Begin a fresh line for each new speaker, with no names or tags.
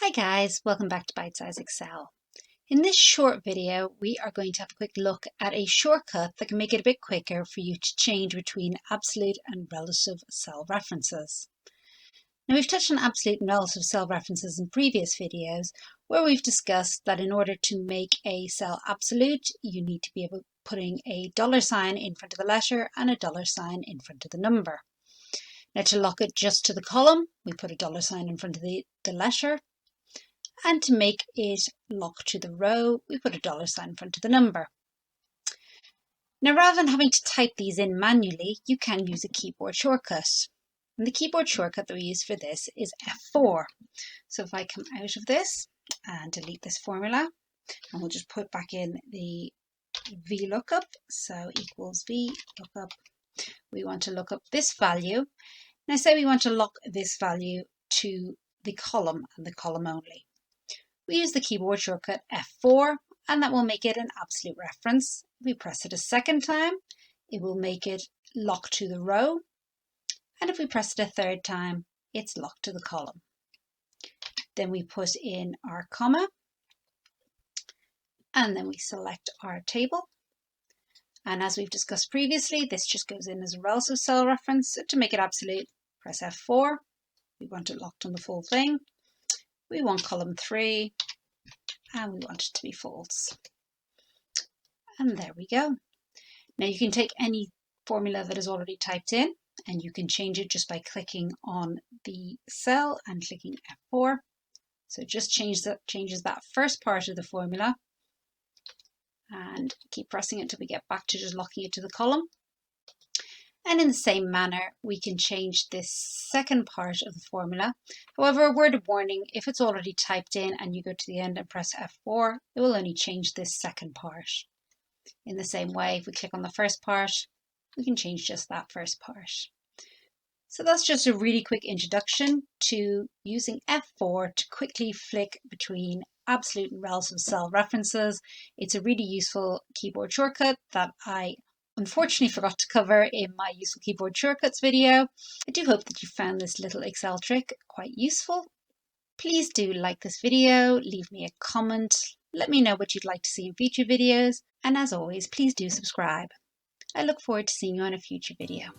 Hi guys, welcome back to Bite Size Excel. In this short video, we are going to have a quick look at a shortcut that can make it a bit quicker for you to change between absolute and relative cell references. Now we've touched on absolute and relative cell references in previous videos where we've discussed that in order to make a cell absolute, you need to be able putting a $sign in front of the letter and a $sign in front of the number. Now to lock it just to the column, we put a $sign in front of the letter. And to make it lock to the row, we put a $sign in front of the number. Now, rather than having to type these in manually, you can use a keyboard shortcut. And the keyboard shortcut that we use for this is F4. So if I come out of this and delete this formula, and we'll just put back in the VLOOKUP, so equals VLOOKUP. We want to look up this value. Now say we want to lock this value to the column and the column only. We use the keyboard shortcut F4 and that will make it an absolute reference. If we press it a second time, it will make it lock to the row. And if we press it a third time, it's locked to the column. Then we put in our comma and then we select our table. And as we've discussed previously, this just goes in as a relative cell reference. So to make it absolute, press F4. We want it locked on the full thing. We want column 3 and we want it to be false. And there we go. Now you can take any formula that is already typed in and you can change it just by clicking on the cell and clicking F4. So it just changes that first part of the formula and keep pressing it until we get back to just locking it to the column. And in the same manner, we can change this second part of the formula. However, a word of warning, if it's already typed in and you go to the end and press F4, it will only change this second part. In the same way, if we click on the first part, we can change just that first part. So that's just a really quick introduction to using F4 to quickly flick between absolute and relative cell references. It's a really useful keyboard shortcut that I unfortunately forgot to cover in my useful keyboard shortcuts video. I do hope that you found this little Excel trick quite useful. Please do like this video, leave me a comment, let me know what you'd like to see in future videos, and as always, please do subscribe. I look forward to seeing you on a future video.